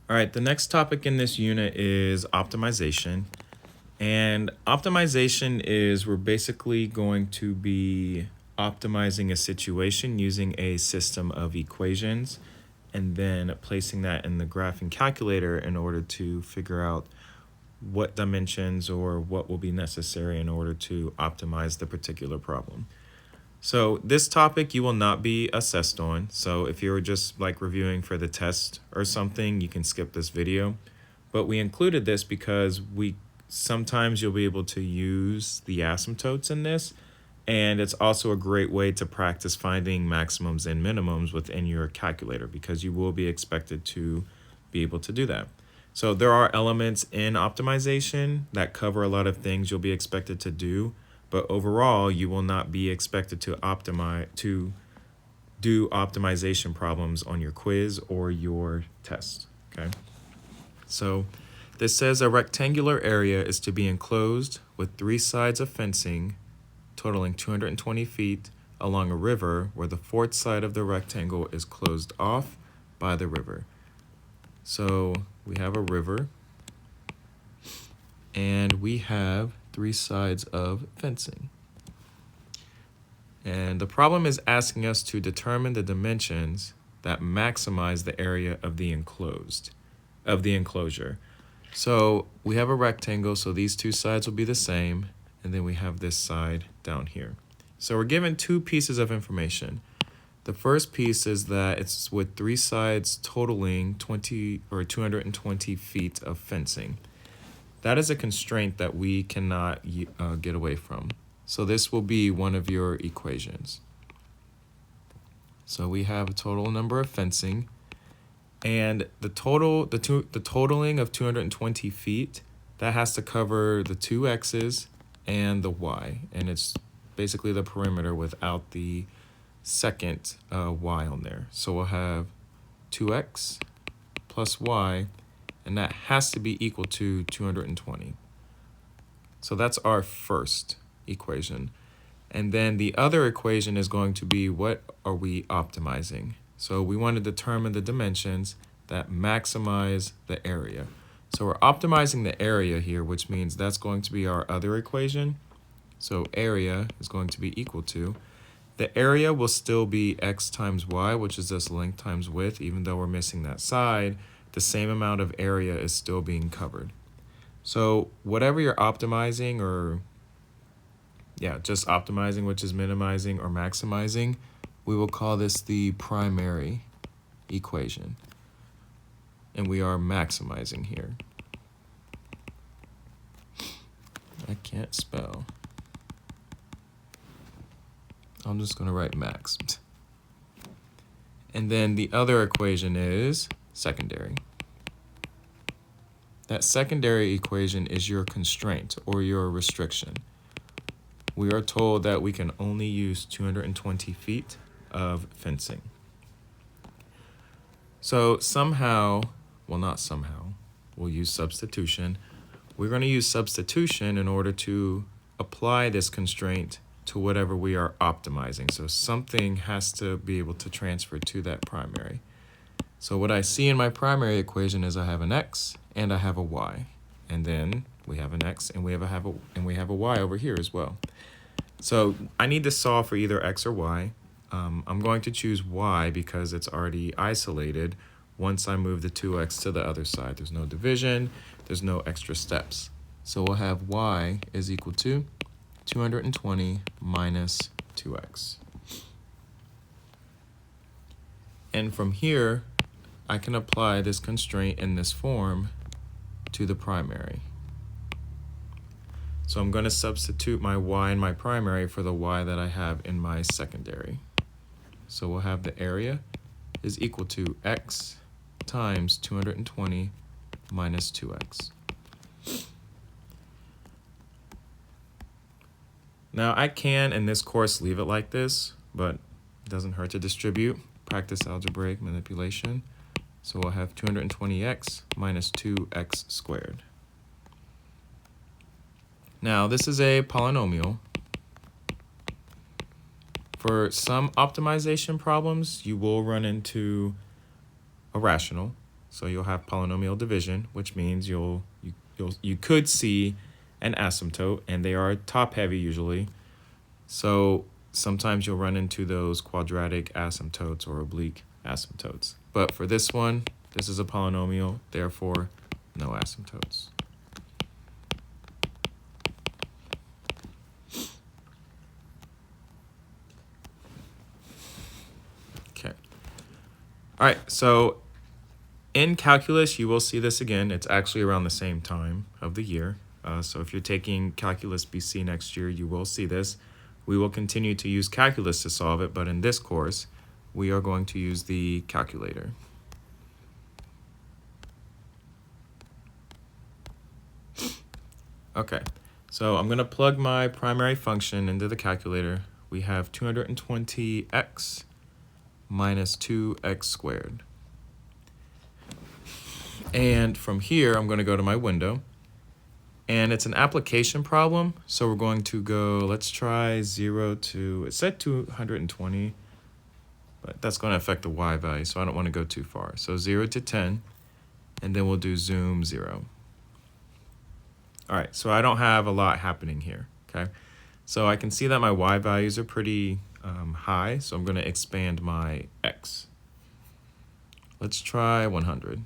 All right, the next topic in this unit is optimization. And optimization is we're basically going to be optimizing a situation using a system of equations and then placing that in the graphing calculator in order to figure out what dimensions or what will be necessary in order to optimize the particular problem. So this topic you will not be assessed on. So if you're just like reviewing for the test or something, you can skip this video. But we included this because sometimes you'll be able to use the asymptotes in this. And it's also a great way to practice finding maximums and minimums within your calculator because you will be expected to be able to do that. So there are elements in optimization that cover a lot of things you'll be expected to do. But overall, you will not be expected to do optimization problems on your quiz or your test, okay? So this says a rectangular area is to be enclosed with 3 sides of fencing totaling 220 feet along a river where the 4th side of the rectangle is closed off by the river. So we have a river and we have 3 sides of fencing. And the problem is asking us to determine the dimensions that maximize the area of the enclosure. So we have a rectangle, so these 2 sides will be the same, and then we have this side down here. So we're given 2 pieces of information. The first piece is that it's with 3 sides totaling 220 feet of fencing. That is a constraint that we cannot get away from. So this will be one of your equations. So we have a total number of fencing, and the totaling of 220 feet, that has to cover the 2 x's and the y, and it's basically the perimeter without the second y on there. So we'll have 2x plus y, and that has to be equal to 220. So that's our first equation. And then the other equation is going to be what are we optimizing? So we want to determine the dimensions that maximize the area. So we're optimizing the area here, which means that's going to be our other equation. So area is going to be equal to, the area will still be x times y, which is just length times width, even though we're missing that side. The same amount of area is still being covered. So whatever you're optimizing, or just optimizing, which is minimizing or maximizing, we will call this the primary equation. And we are maximizing here. I can't spell. I'm just going to write max. And then the other equation is secondary. That secondary equation is your constraint or your restriction. We are told that we can only use 220 feet of fencing. So we'll use substitution. We're going to use substitution in order to apply this constraint to whatever we are optimizing. So something has to be able to transfer to that primary. So what I see in my primary equation is I have an x and I have a y, and then we have an x and we have a y over here as well. So I need to solve for either x or y. I'm going to choose y because it's already isolated once I move the 2x to the other side. There's no division, there's no extra steps. So we'll have y is equal to 220 minus 2x. And from here, I can apply this constraint in this form to the primary. So I'm going to substitute my y in my primary for the y that I have in my secondary. So we'll have the area is equal to x times 220 minus 2x. Now I can, in this course, leave it like this, but it doesn't hurt to distribute. Practice algebraic manipulation. So we'll have 220x minus 2x squared. Now this is a polynomial. For some optimization problems, you will run into a rational. So you'll have polynomial division, which means you could see an asymptote, and they are top heavy usually. So sometimes you'll run into those quadratic asymptotes or oblique asymptotes. But for this one, this is a polynomial, therefore no asymptotes. Okay. All right, so in calculus, you will see this again. It's actually around the same time of the year. So if you're taking calculus BC next year, you will see this. We will continue to use calculus to solve it, but in this course, we are going to use the calculator. Okay, so I'm going to plug my primary function into the calculator. We have 220x minus 2x squared. And from here, I'm going to go to my window. And it's an application problem, so we're going to go, let's try 0 to, it said 220, but that's going to affect the y value, so I don't want to go too far. So 0 to 10, and then we'll do zoom 0. All right, so I don't have a lot happening here, okay? So I can see that my y values are pretty high, so I'm going to expand my x. Let's try 100.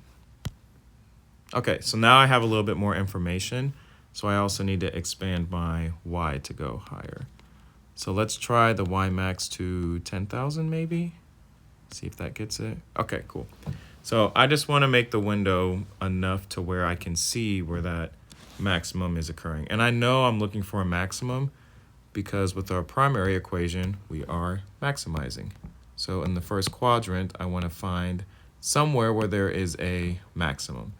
Okay, so now I have a little bit more information. So I also need to expand my y to go higher. So let's try the y max to 10,000 maybe. See if that gets it. Okay, cool. So I just want to make the window enough to where I can see where that maximum is occurring. And I know I'm looking for a maximum because with our primary equation, we are maximizing. So in the first quadrant, I want to find somewhere where there is a maximum.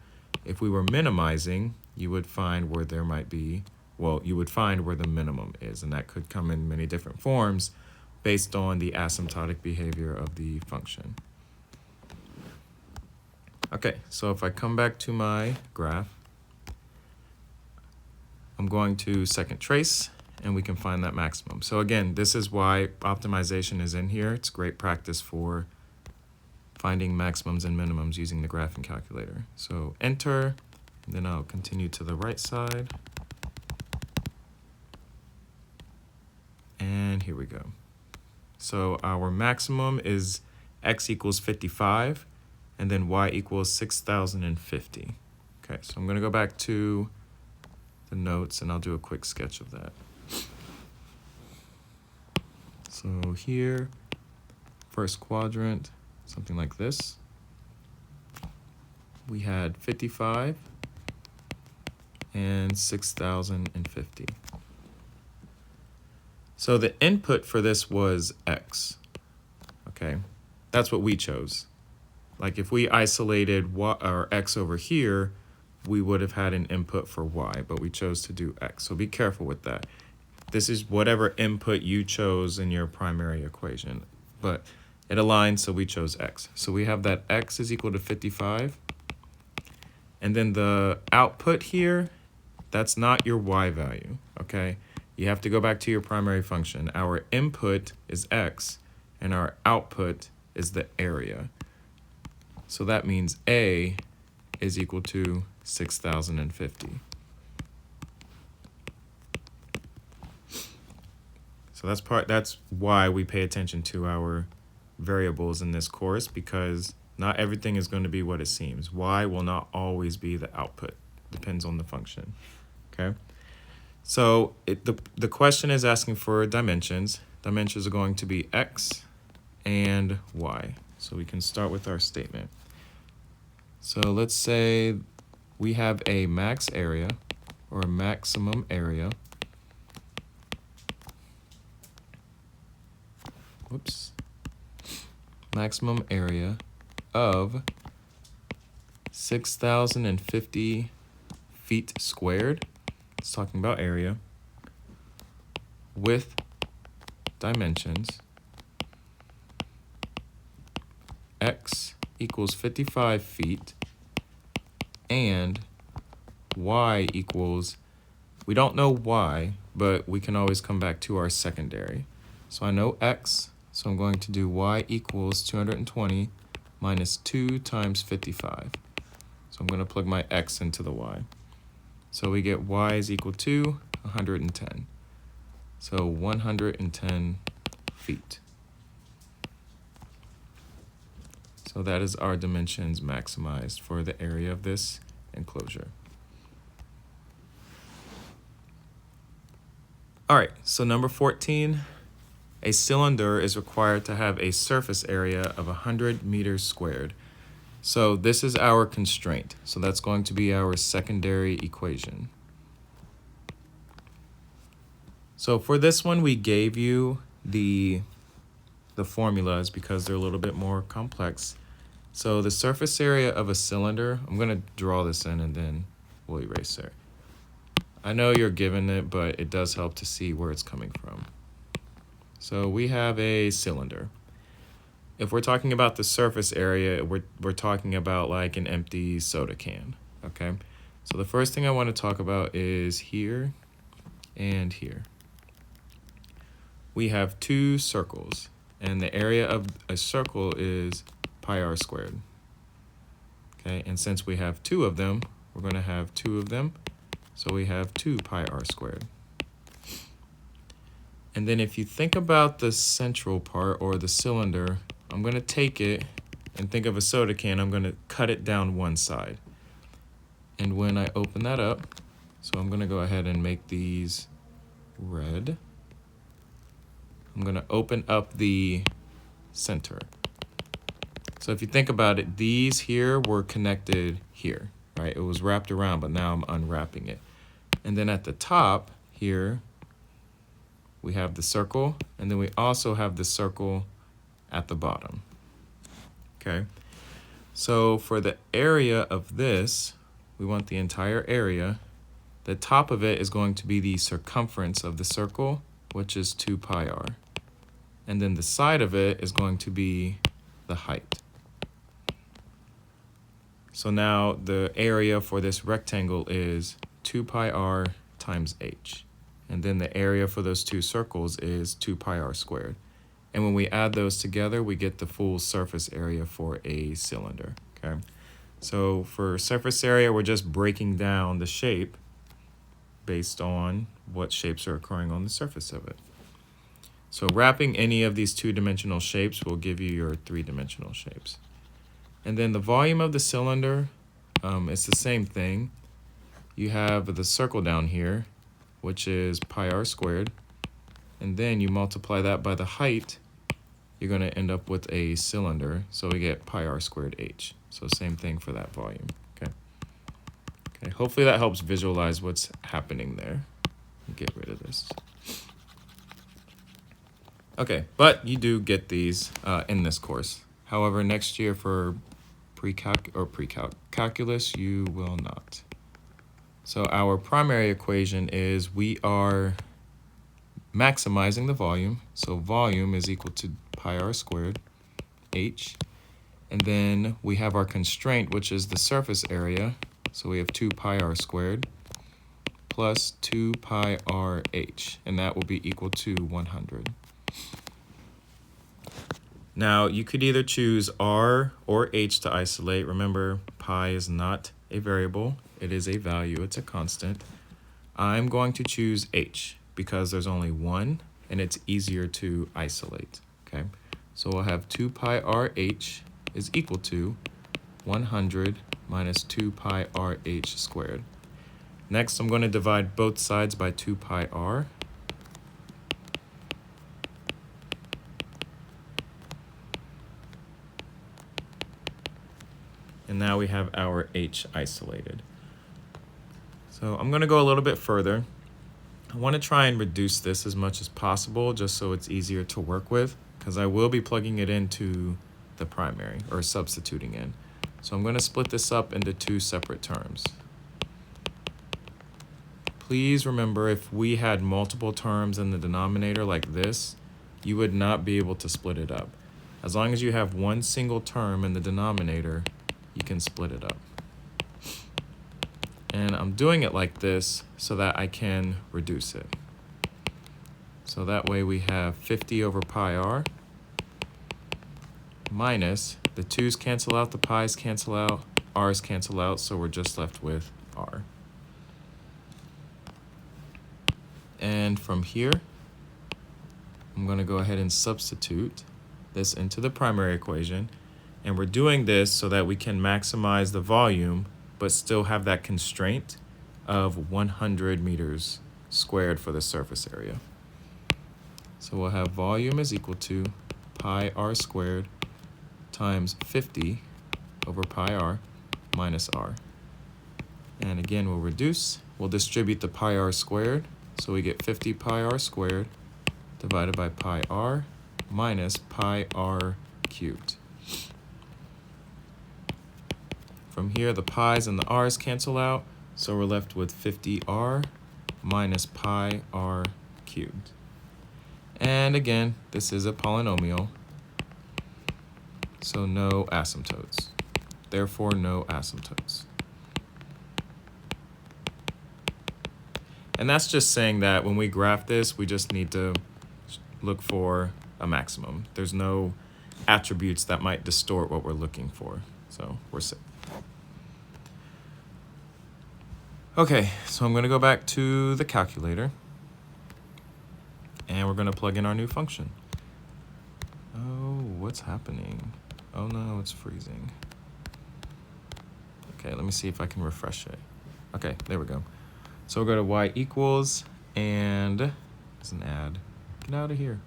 If we were minimizing, you would find where there might be, well, you would find where the minimum is, and that could come in many different forms based on the asymptotic behavior of the function. Okay, so if I come back to my graph, I'm going to second trace, and we can find that maximum. So again, this is why optimization is in here. It's great practice for finding maximums and minimums using the graphing calculator. So enter. Then I'll continue to the right side. And here we go. So our maximum is x equals 55, and then y equals 6,050. Okay, so I'm going to go back to the notes, and I'll do a quick sketch of that. So here, first quadrant, something like this. We had 55. And 6,050. So the input for this was x, okay? That's what we chose. Like if we isolated y, or x over here, we would have had an input for y, but we chose to do x. So be careful with that. This is whatever input you chose in your primary equation, but it aligns, so we chose x. So we have that x is equal to 55. And then the output here, that's not your y value, okay? You have to go back to your primary function. Our input is x, and our output is the area. So that means A is equal to 6,050. So that's why we pay attention to our variables in this course, because not everything is going to be what it seems. Y will not always be the output. Depends on the function. Okay, so the question is asking for dimensions. Dimensions are going to be x and y. So we can start with our statement. So let's say we have a max area or a maximum area. Whoops. Maximum area of 6,050 feet squared. It's talking about area with dimensions. X equals 55 feet and y equals, we don't know y, but we can always come back to our secondary. So I know x, so I'm going to do y equals 220 minus 2 times 55. So I'm going to plug my x into the y. So we get y is equal to 110. So 110 feet. So that is our dimensions maximized for the area of this enclosure. All right, so number 14, a cylinder is required to have a surface area of 100 meters squared. So this is our constraint. So that's going to be our secondary equation. So for this one, we gave you the formulas because they're a little bit more complex. So the surface area of a cylinder, I'm going to draw this in and then we'll erase it. I know you're given it, but it does help to see where it's coming from. So we have a cylinder. If we're talking about the surface area, we're talking about like an empty soda can, okay? So the first thing I want to talk about is here and here. We have two circles, and the area of a circle is pi r squared, okay? And since we have two of them, we're going to have two of them, so we have 2 pi r squared. And then if you think about the central part, or the cylinder, I'm going to take it and think of a soda can. I'm going to cut it down one side. And when I open that up, so I'm going to go ahead and make these red. I'm going to open up the center. So if you think about it, these here were connected here, right? It was wrapped around, but now I'm unwrapping it. And then at the top here, we have the circle, and then we also have the circle at the bottom, okay? So for the area of this, we want the entire area. The top of it is going to be the circumference of the circle, which is 2 pi r. And then the side of it is going to be the height. So now the area for this rectangle is 2 pi r times h. And then the area for those two circles is 2 pi r squared. And when we add those together, we get the full surface area for a cylinder, okay? So for surface area, we're just breaking down the shape based on what shapes are occurring on the surface of it. So wrapping any of these two-dimensional shapes will give you your three-dimensional shapes. And then the volume of the cylinder, it's the same thing. You have the circle down here, which is pi r squared, and then you multiply that by the height, you're going to end up with a cylinder, so we get pi r squared h. So same thing for that volume, okay? Okay, hopefully that helps visualize what's happening there. Get rid of this. Okay, but you do get these in this course. However, next year for calculus, you will not. So our primary equation is we are maximizing the volume. So volume is equal to pi r squared h. And then we have our constraint, which is the surface area. So we have 2 pi r squared plus 2 pi r h. And that will be equal to 100. Now, you could either choose r or h to isolate. Remember, pi is not a variable. It is a value. It's a constant. I'm going to choose h because there's only one, and it's easier to isolate, okay? So we'll have 2 pi r h is equal to 100 minus 2 pi r h squared. Next, I'm going to divide both sides by 2 pi r. And now we have our h isolated. So I'm going to go a little bit further. I want to try and reduce this as much as possible just so it's easier to work with, because I will be plugging it into the primary, or substituting in. So I'm going to split this up into two separate terms. Please remember, if we had multiple terms in the denominator like this, you would not be able to split it up. As long as you have one single term in the denominator, you can split it up. And I'm doing it like this so that I can reduce it. So that way we have 50 over pi r minus, the 2's cancel out, the pi's cancel out, r's cancel out, so we're just left with r. And from here, I'm going to go ahead and substitute this into the primary equation. And we're doing this so that we can maximize the volume, but still have that constraint of 100 meters squared for the surface area. So we'll have volume is equal to pi r squared times 50 over pi r minus r. And again, we'll reduce. We'll distribute the pi r squared. So we get 50 pi r squared divided by pi r minus pi r cubed. From here, the pi's and the r's cancel out, so we're left with 50r minus pi r cubed. And again, this is a polynomial, so no asymptotes. Therefore, no asymptotes. And that's just saying that when we graph this, we just need to look for a maximum. There's no attributes that might distort what we're looking for, so we're safe. Okay, so I'm going to go back to the calculator, and we're going to plug in our new function. Oh, what's happening? Oh no, it's freezing. Okay, let me see if I can refresh it. Okay, there we go. So we'll go to y equals, and there's an add. Get out of here.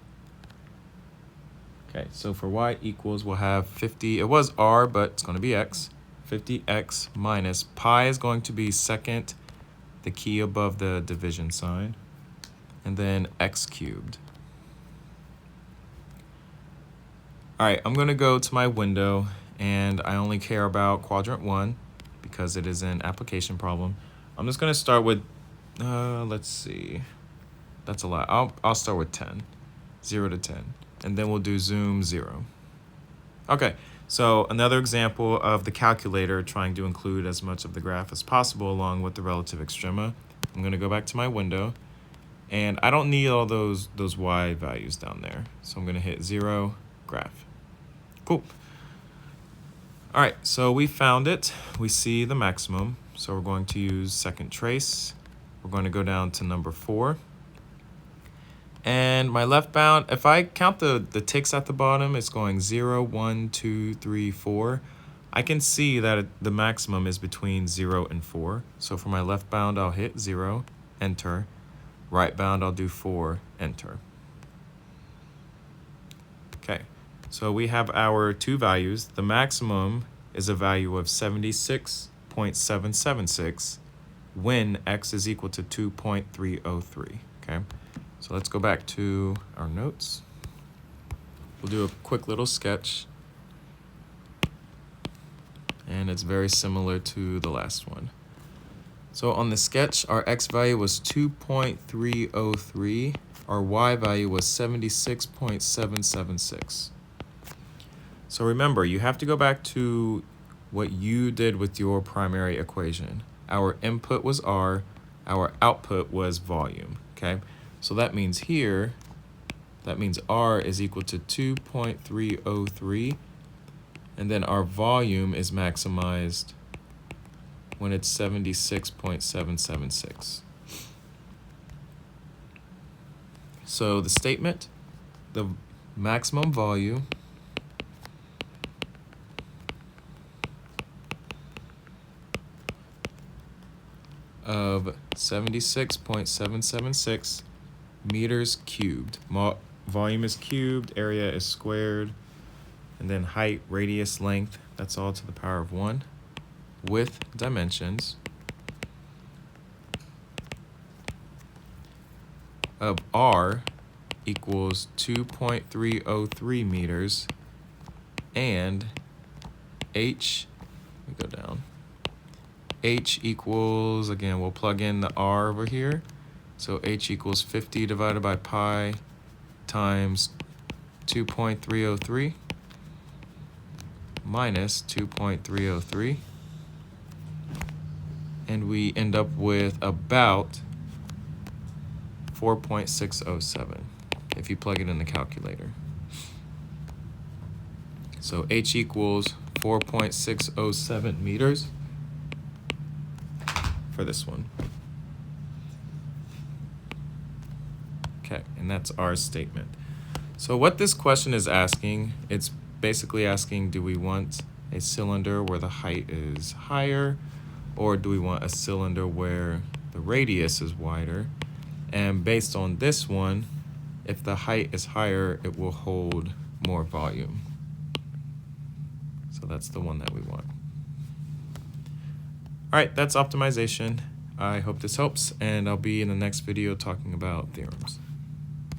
Okay, so for y equals, we'll have 50. It was r, but it's going to be x. 50x minus pi is going to be second, the key above the division sign, and then x cubed. All right, I'm going to go to my window, and I only care about quadrant 1 because it is an application problem. I'm just going to start with, let's see, that's a lot. I'll start with 10, 0 to 10, and then we'll do zoom 0. Okay, so another example of the calculator trying to include as much of the graph as possible along with the relative extrema. I'm going to go back to my window, and I don't need all those y values down there. So I'm going to hit 0, graph. Cool. All right, so we found it. We see the maximum. So we're going to use second trace. We're going to go down to number 4. And my left bound, if I count the ticks at the bottom, it's going 0, 1, 2, 3, 4. I can see that the maximum is between 0 and 4. So for my left bound, I'll hit 0, enter. Right bound, I'll do 4, enter. Okay, so we have our two values. The maximum is a value of 76.776 when x is equal to 2.303, okay? So let's go back to our notes. We'll do a quick little sketch. And it's very similar to the last one. So on the sketch, our x value was 2.303. Our y value was 76.776. So remember, you have to go back to what you did with your primary equation. Our input was r, our output was volume, okay? So that means here, that means r is equal to 2.303, and then our volume is maximized when it's 76.776. So the statement, the maximum volume of 76.776 meters cubed. Volume is cubed, area is squared, and then height, radius, length, that's all to the power of 1 with dimensions of r equals 2.303 meters, and h, let me go down, h equals, again, we'll plug in the r over here, so h equals 50 divided by pi times 2.303 minus 2.303, and we end up with about 4.607 if you plug it in the calculator. So h equals 4.607 meters for this one. Okay, and that's our statement. So what this question is asking, it's basically asking, do we want a cylinder where the height is higher, or do we want a cylinder where the radius is wider? And based on this one, if the height is higher, it will hold more volume. So that's the one that we want. All right, that's optimization. I hope this helps, and I'll be in the next video talking about theorems.